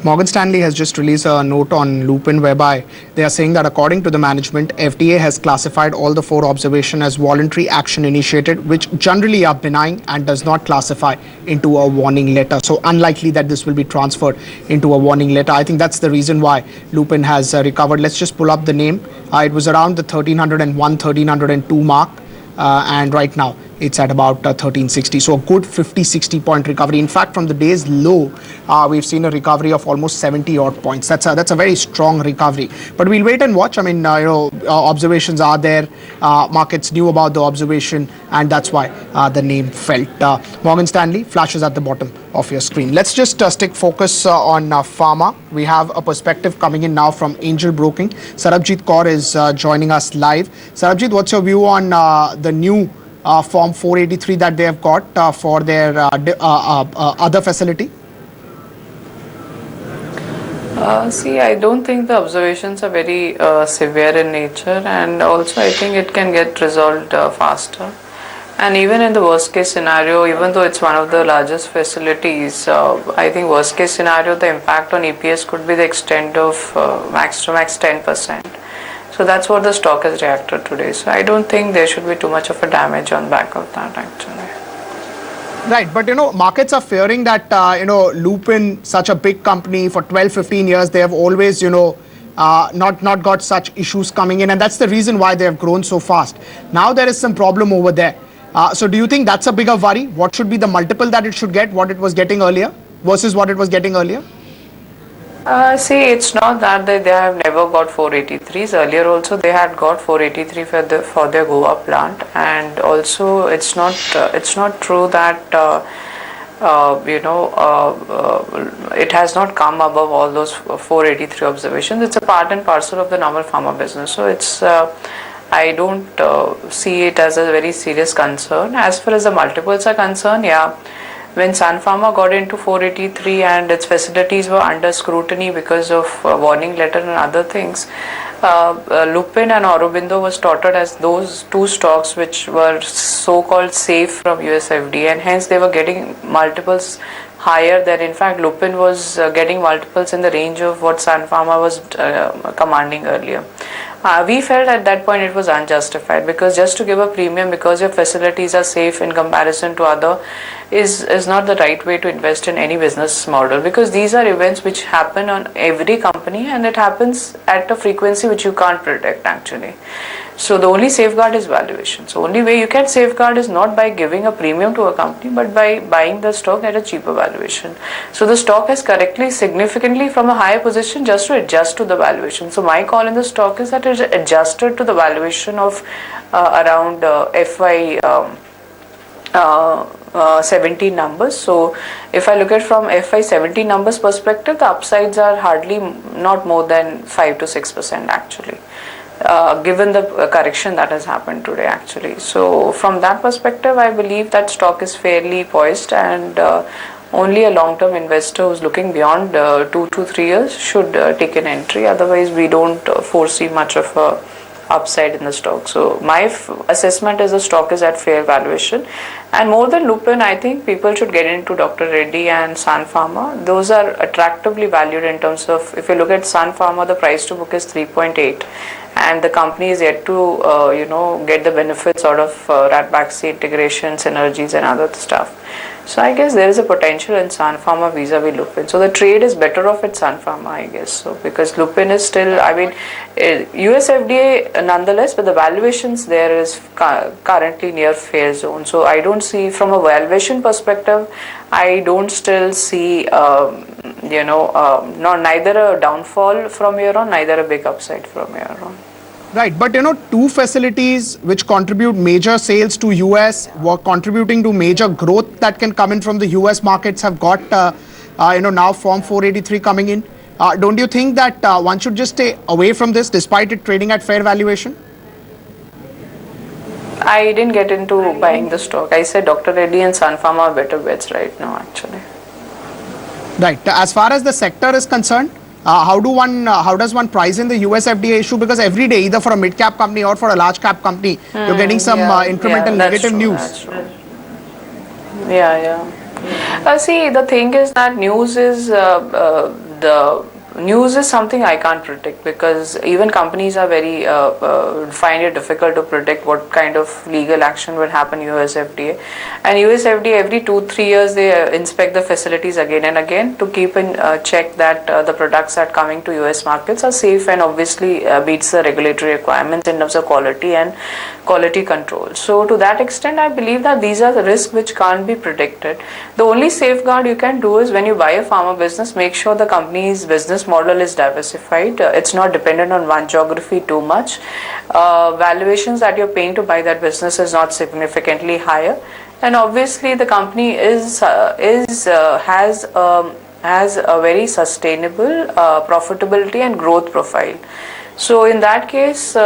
Morgan Stanley has just released a note on Lupin whereby they are saying that according to the management, FDA has classified all the 4 observations as voluntary action initiated, which generally are benign and does not classify into a warning letter. So unlikely that this will be transferred into a warning letter. I think that's the reason why Lupin has recovered. Let's just pull up the name. It was around the 1301, 1302 mark. And right now it's at about 1360. So a good 50-60 point recovery. In fact, from the day's low, we've seen a recovery of almost 70 odd points. That's a very strong recovery. But we'll wait and watch. I mean, observations are there. Markets knew about the observation, and that's why the name felt. Morgan Stanley flashes at the bottom of your screen. Let's just stick focus on pharma. We have a perspective coming in now from Angel Broking. Sarabjit Kaur is joining us live. Sarabjit, what's your view on the new Form 483 that they have got for their other facility? See, I don't think the observations are very severe in nature, and also I think it can get resolved faster. And even in the worst case scenario, even though it's one of the largest facilities, I think worst case scenario, the impact on EPS could be the extent of max to max 10%. So that's what the stock has reacted today. So I don't think there should be too much of a damage on back of that actually. Right, but markets are fearing that Lupin, such a big company for 12-15 years, they have always not got such issues coming in, and that's the reason why they have grown so fast. Now there is some problem over there. So do you think that's a bigger worry? What should be the multiple that it should get, what it was getting earlier versus what it was getting earlier? See, it's not that they have never got 483s. Earlier also they had got 483 for their Goa plant, and also it's not true that it has not come above all those 483 observations. It's a part and parcel of the normal pharma business. So it's I don't see it as a very serious concern. As far as the multiples are concerned, yeah, when Sun Pharma got into 483 and its facilities were under scrutiny because of warning letter and other things, Lupin and Aurobindo was touted as those two stocks which were so-called safe from US FDA, and hence they were getting multiples higher than, in fact, Lupin was getting multiples in the range of what Sun Pharma was commanding earlier. We felt at that point it was unjustified, because just to give a premium because your facilities are safe in comparison to other is not the right way to invest in any business model, because these are events which happen on every company and it happens at a frequency which you can't predict actually. So the only safeguard is valuation. So only way you can safeguard is not by giving a premium to a company, but by buying the stock at a cheaper valuation. So the stock has correctly significantly from a higher position just to adjust to the valuation. So my call in the stock is that it is adjusted to the valuation of around FY 17 numbers. So if I look at from FY 17 numbers perspective, the upsides are hardly not more than 5 to 6% actually. Given the correction that has happened today actually. So from that perspective, I believe that stock is fairly poised, and only a long-term investor who's looking beyond 2 to 3 years should take an entry. Otherwise, we don't foresee much of a upside in the stock. So my assessment is the stock is at fair valuation, and more than Lupin, I think people should get into Dr. Reddy and Sun Pharma. Those are attractively valued in terms of, if you look at Sun Pharma, the price to book is 3.8, and the company is yet to get the benefits out of Ratbaxi integration, synergies and other stuff. So I guess there is a potential in Sun Pharma vis-a-vis Lupin. So the trade is better off at Sun Pharma, I guess. So because Lupin is still, I mean, US FDA nonetheless, but the valuations there is currently near fair zone. So I don't see, from a valuation perspective, I don't still see, neither a downfall from here on, neither a big upside from here on. Right, but two facilities which contribute major sales to US, were contributing to major growth that can come in from the US markets, have got now Form 483 coming in. Don't you think that one should just stay away from this despite it trading at fair valuation? I didn't get into buying the stock. I said Dr. Reddy and Sun Pharma are better bets right now actually. Right, as far as the sector is concerned, how does one price in the US FDA issue? Because every day, either for a mid cap company or for a large cap company, you're getting some incremental negative news. Yeah. See, the thing is that the news is something I can't predict, because even companies are very find it difficult to predict what kind of legal action will happen US FDA. And US FDA every 2-3 years they inspect the facilities again and again to keep in check that the products that are coming to US markets are safe and obviously meets the regulatory requirements in terms of quality and quality control. So to that extent, I believe that these are the risks which can't be predicted. The only safeguard you can do is when you buy a pharma business, make sure the company's business model is diversified. It's not dependent on one geography too much. Valuations that you're paying to buy that business is not significantly higher, and obviously the company has a very sustainable profitability and growth profile. So in that case,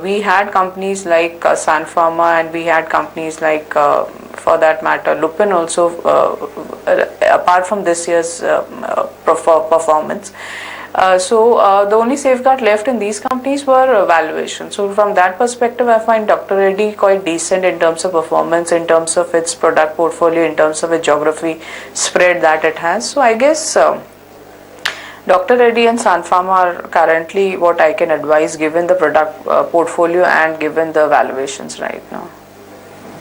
we had companies like Sun Pharma, and we had companies like, for that matter, Lupin also, apart from this year's performance. So the only safeguard left in these companies were valuation. So from that perspective, I find Dr. Reddy quite decent in terms of performance, in terms of its product portfolio, in terms of its geography spread that it has. So I guess Dr. Reddy and Sun Pharma are currently what I can advise given the product portfolio and given the valuations right now.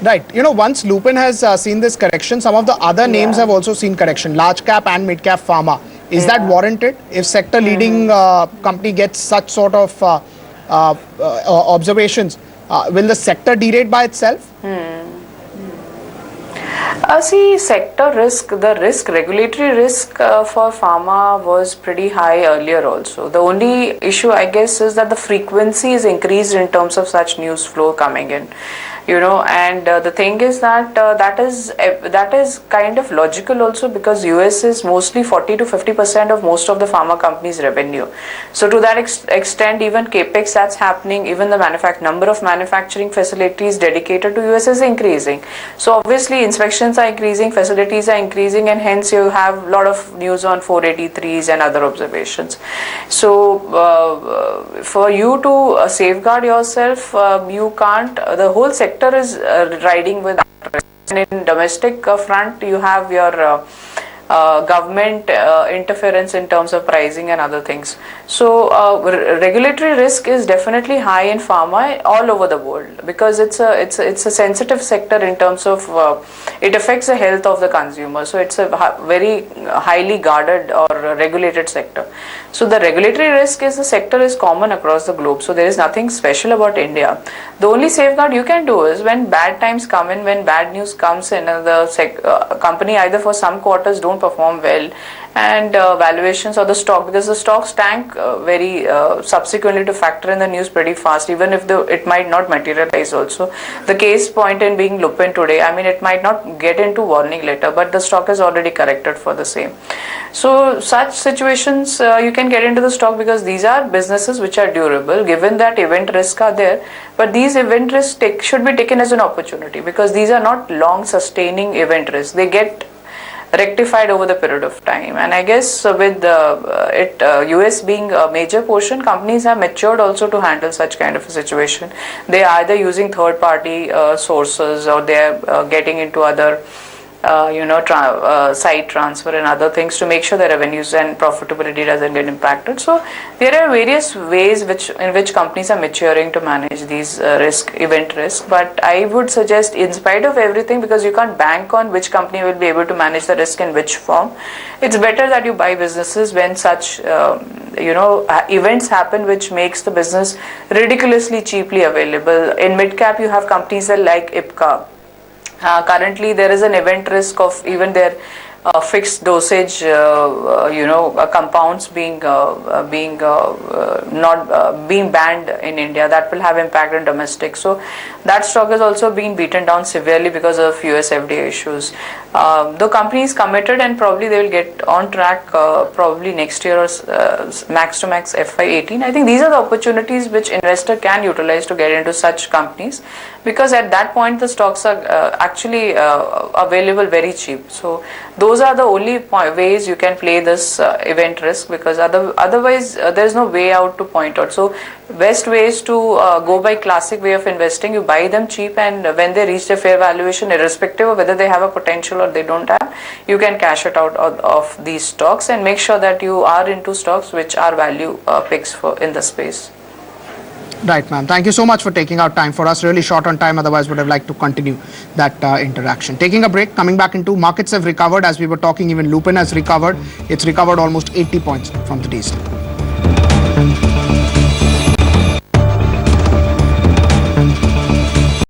Right. Once Lupin has seen this correction, some of the other names have also seen correction, large cap and mid cap pharma. Is that warranted? If sector leading company gets such sort of observations, will the sector derate by itself? See, sector risk, the regulatory risk for pharma was pretty high earlier also. The only issue, I guess, is that the frequency is increased in terms of such news flow coming in. And the thing is that that is kind of logical also, because US is mostly 40 to 50% of most of the pharma companies' revenue. So to that extent, even capex that's happening, even the number of manufacturing facilities dedicated to US is increasing. So obviously inspections are increasing, facilities are increasing, and hence you have a lot of news on 483s and other observations. So for you to safeguard yourself, you can't. The whole sector is riding with risk. And in domestic front, you have your government interference in terms of pricing and other things. So regulatory risk is definitely high in pharma all over the world, because it's a sensitive sector in terms of it affects the health of the consumer. So it's a very highly guarded or regulated sector. So the regulatory risk is the sector is common across the globe. So there is nothing special about India. The only safeguard you can do is when bad times come in, when bad news comes in, the company either for some quarters don't perform well, and valuations or the stock, because the stocks tank very subsequently to factor in the news pretty fast, even if it might not materialize also. The case point in being Lupin today, I mean, it might not get into warning letter, but the stock is already corrected for the same. So such situations you can get into the stock, because these are businesses which are durable, given that event risks are there, but these event risks should be taken as an opportunity, because these are not long sustaining event risks. They get rectified over the period of time. And I guess with US being a major portion, companies have matured also to handle such kind of a situation. They are either using third party sources, or they are getting into other site transfer and other things to make sure the revenues and profitability doesn't get impacted. So there are various ways in which companies are maturing to manage these event risk. But I would suggest, in spite of everything, because you can't bank on which company will be able to manage the risk in which form, it's better that you buy businesses when such events happen, which makes the business ridiculously cheaply available. In mid cap, you have companies like Ipca. Currently, there is an event risk of even their fixed dosage, compounds being not being banned in India. That will have impact on domestic. So that stock has also been beaten down severely because of US FDA issues. The company is committed, and probably they will get on track probably next year, or max to max FY18. I think these are the opportunities which investor can utilize to get into such companies, because at that point the stocks are actually available very cheap. So those are the only ways you can play this event risk, because otherwise there is no way out to point out. So best way is to go by classic way of investing. You buy them cheap, and when they reach their fair valuation, irrespective of whether they have a potential or or they don't have, you can cash it out of these stocks and make sure that you are into stocks which are value picks for in the space. Right, ma'am. Thank you so much for taking out time for us. Really short on time, otherwise would have liked to continue that interaction. Taking a break, coming back into markets have recovered. As we were talking, even Lupin has recovered. It's recovered almost 80 points from the days.